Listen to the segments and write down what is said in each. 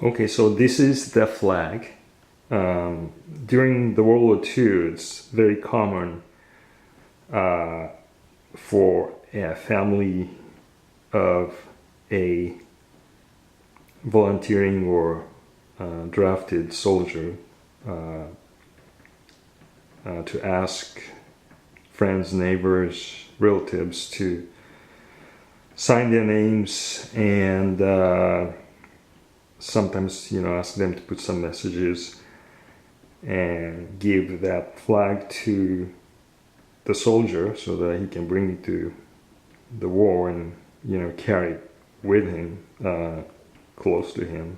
Okay, so this is the flag. During the World War II, it's very common for a family of a volunteering or drafted soldier to ask friends, neighbors, relatives to sign their names and sometimes, ask them to put some messages and give that flag to the soldier so that he can bring it to the war and, carry it with him, close to him.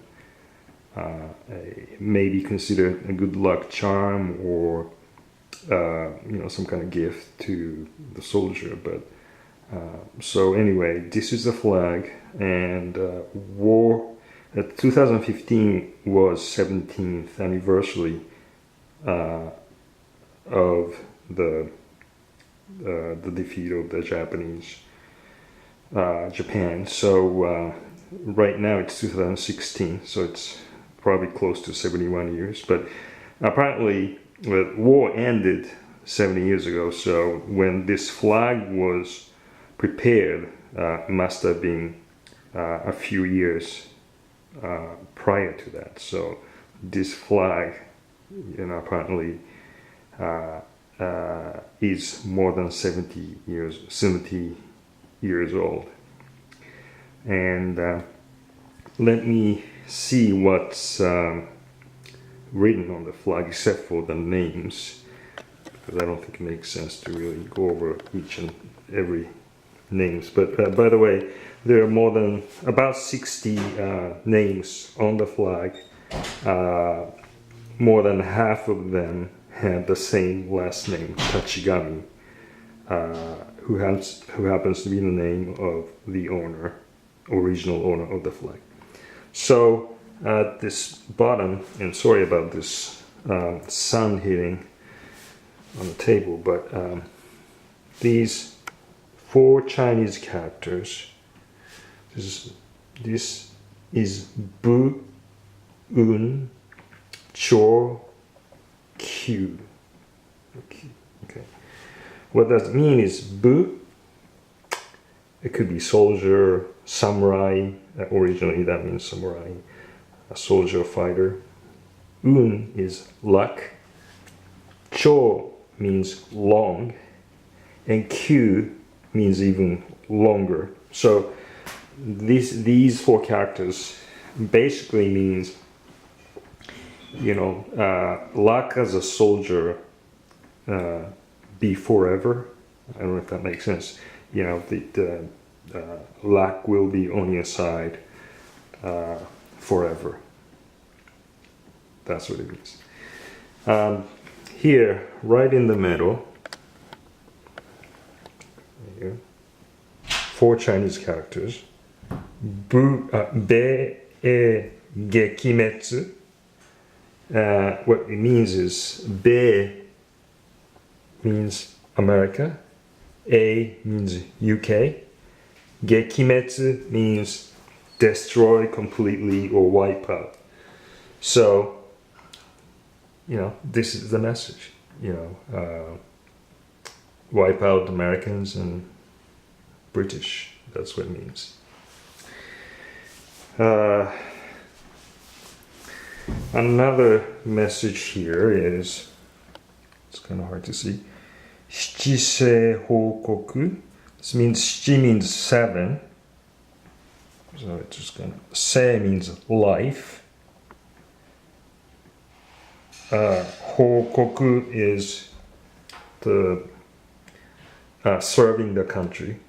Maybe considered a good luck charm or, some kind of gift to the soldier. But so anyway, this is the flag, and 2015 was 17th anniversary of the defeat of the Japan. So right now it's 2016, so it's probably close to 71 years. But apparently the war ended 70 years ago. So when this flag was prepared, it must have been a few years prior to that. So this flag, apparently is more than 70 years old. And let me see what's written on the flag, except for the names, because I don't think it makes sense to really go over each and every names. But by the way, there are more than about 60 names on the flag. More than half of them had the same last name, Tachigami, who happens to be the name of the original owner of the flag. So at this bottom, and sorry about this sun hitting on the table, but these 4 Chinese characters. This is Bu, Un, Cho, Q. Okay. What does it mean is Bu. It could be soldier, samurai. Originally that means samurai, a soldier, fighter. Un is luck. Cho means long, and Q means even longer. So these 4 characters basically means, luck as a soldier, be forever. I don't know if that makes sense. The luck will be on your side forever. That's what it means. Here, right in the middle, here, 4 Chinese characters. Be, e, gekimetsu. What it means is Be means America, A means UK, gekimetsu means destroy completely or wipe out. So, this is the message. Wipe out Americans and British. That's what it means. Another message here is, it's kind of hard to see, Shichise Hokoku. This means Shichi means 7. So it's just kind of, Se means life. Hokoku is the serving the country.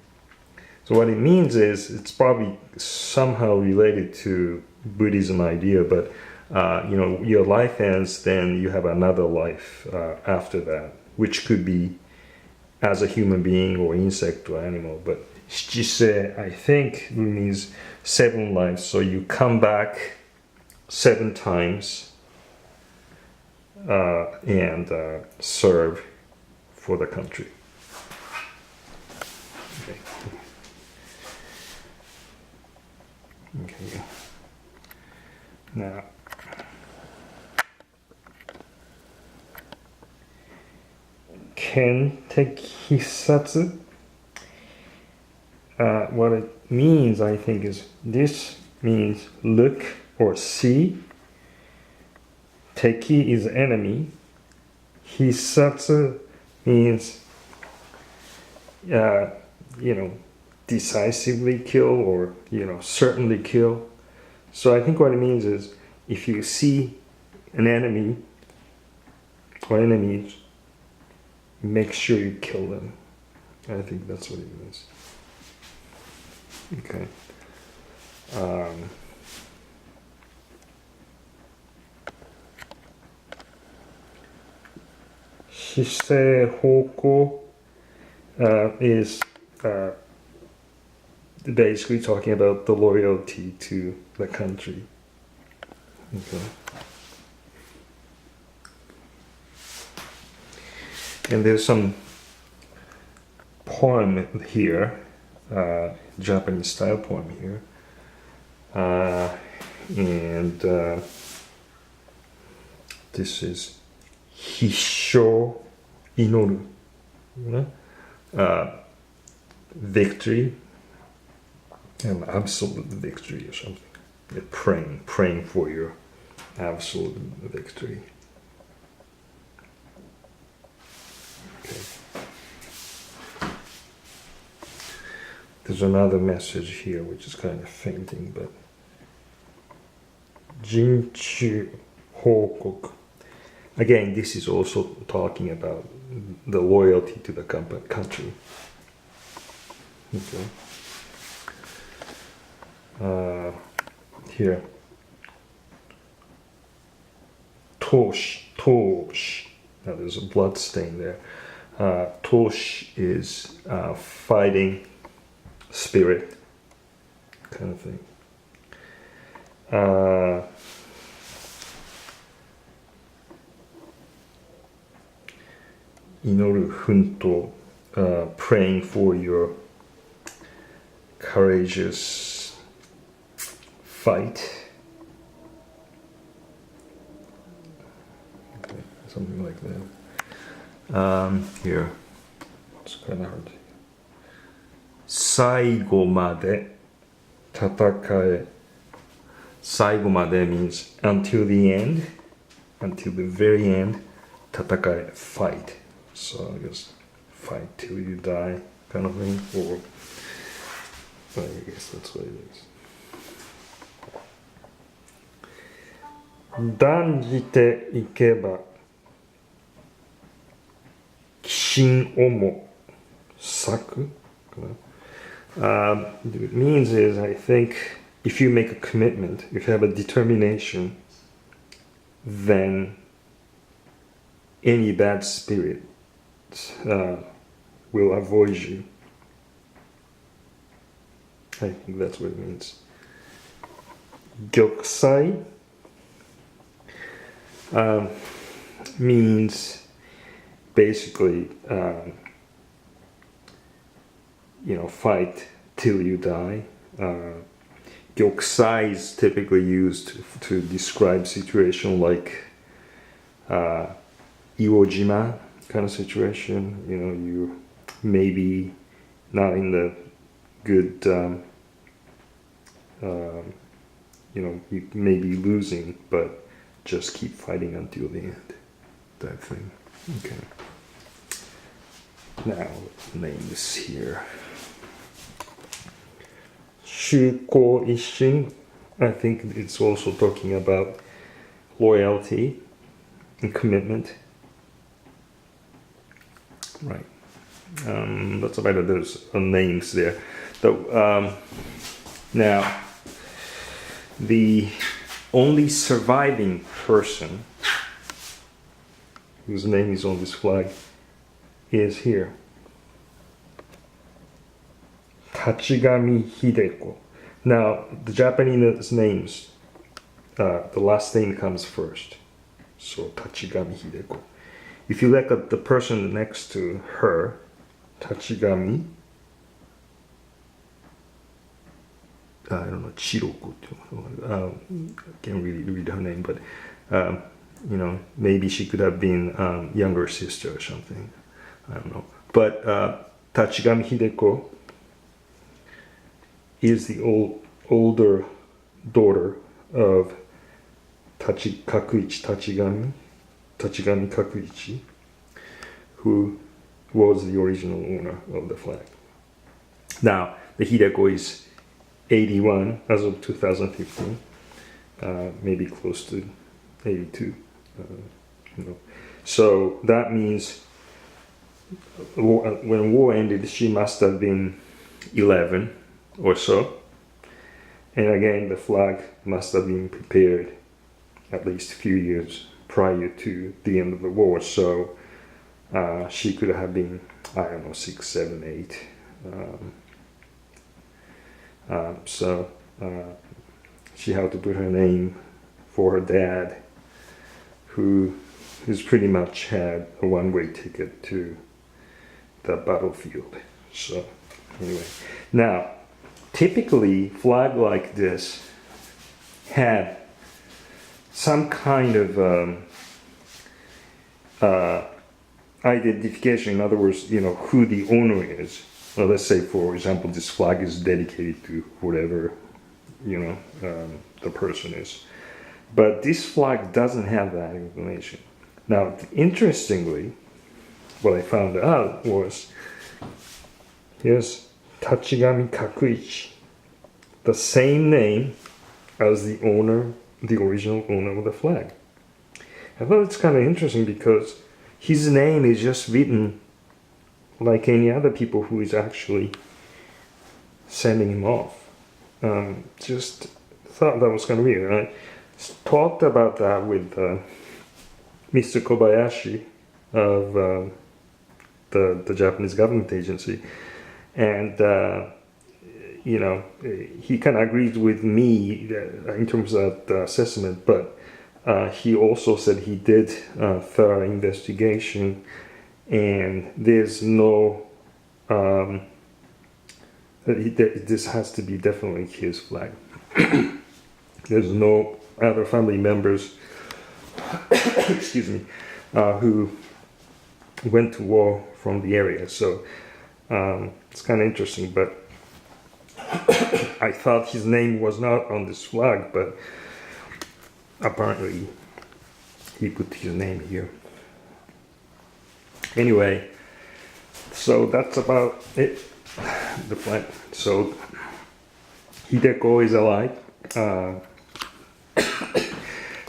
So what it means is, it's probably somehow related to Buddhism idea, but your life ends, then you have another life after that, which could be as a human being or insect or animal. But Shichise, I think, means 7 lives. So you come back 7 times and serve for the country. Okay. Now, Ken Tekisatsu, what it means, I think, is this means look or see. Teki is enemy. Hisatsu means, decisively kill or, certainly kill. So I think what it means is if you see an enemy or enemies, make sure you kill them. I think that's what it means. Okay. Shisei Hoko is basically talking about the loyalty to the country. Okay. And there's some poem here, Japanese style poem here. And this is Hissho Inoru, victory, and absolute victory or something. You're praying for your absolute victory. Okay. There's another message here which is kind of fainting, but Jinchu Hokoku. Again, this is also talking about the loyalty to the country. Okay. Here. Tosh. Now there's a blood stain there. Tosh is fighting spirit kind of thing. Inoru Hunto, praying for your courageous fight. Okay, something like that. Here, it's kind of hard. 最後まで戦え. 最後まで means until the end, until the very end. 戦え, fight. So I guess fight till you die kind of thing, or I guess that's what it is. 断じていけば寄進をも咲く. What it means is, I think, if you make a commitment, if you have a determination, then any bad spirit will avoid you. I think that's what it means. Gyokusai means basically, fight till you die. Gyokusai is typically used to describe situation like Iwo-jima kind of situation. You maybe not in the good, you may be losing, but just keep fighting until the end, that thing. Okay. Now, name this here. Shuko Isshin, I think it's also talking about loyalty and commitment. Right. That's about it. There's names there. Now, the only surviving person whose name is on this flag is here. Tachigami Hideko. Now, the Japanese names, the last name comes first. So, Tachigami Hideko. If you look at the person next to her, Tachigami, I don't know, Chiroko. Can't really read her name, but you know, maybe she could have been younger sister or something. I don't know. But Tachigami Hideko is the older daughter of Kakuichi Tachigami Kakuichi, who was the original owner of the flag. Now, the Hideko is 81 as of 2015, maybe close to 82. You know. So that means when war ended, she must have been 11 or so. And again, the flag must have been prepared at least a few years prior to the end of the war. So she could have been, I don't know, 6, 7, 8. So she had to put her name for her dad, who's pretty much had a one-way ticket to the battlefield. So anyway, now typically flag like this had some kind of identification. In other words, you know, who the owner is. Well, let's say, for example, this flag is dedicated to whatever, you know, the person is. But this flag doesn't have that information. Now, interestingly, what I found out was, here's Tachigami Kakuichi, the same name as the owner, the original owner of the flag. I thought it's kind of interesting because his name is just written like any other people who is actually sending him off. Just thought that was kind of weird. I talked about that with Mr. Kobayashi of the Japanese government agency, and you know, he kind of agreed with me in terms of the assessment, but he also said he did thorough investigation, and there's no this has to be definitely his flag. There's no other family members excuse me, who went to war from the area. So it's kind of interesting, but I thought his name was not on this flag, but apparently he put his name here. Anyway, so that's about it, the flag. So Hideko is alive.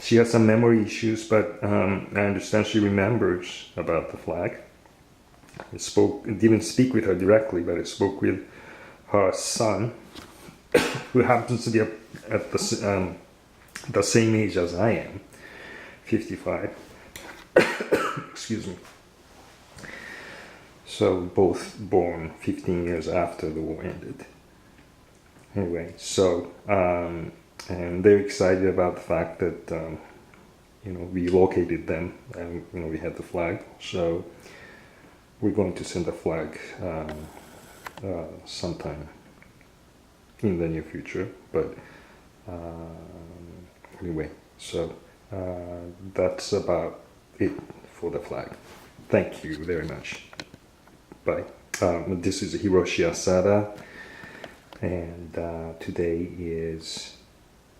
She has some memory issues, but I understand she remembers about the flag. I didn't speak with her directly, but I spoke with her son, who happens to be at the same age as I am, 55. Excuse me. So both born 15 years after the war ended. Anyway, so and they're excited about the fact that you know, we located them, and you know, we had the flag. So we're going to send the flag sometime in the near future. But anyway, so that's about it for the flag. Thank you very much. Bye. This is Hiroshi Asada, and today is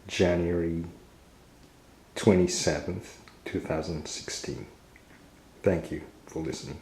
January 27th, 2016. Thank you for listening.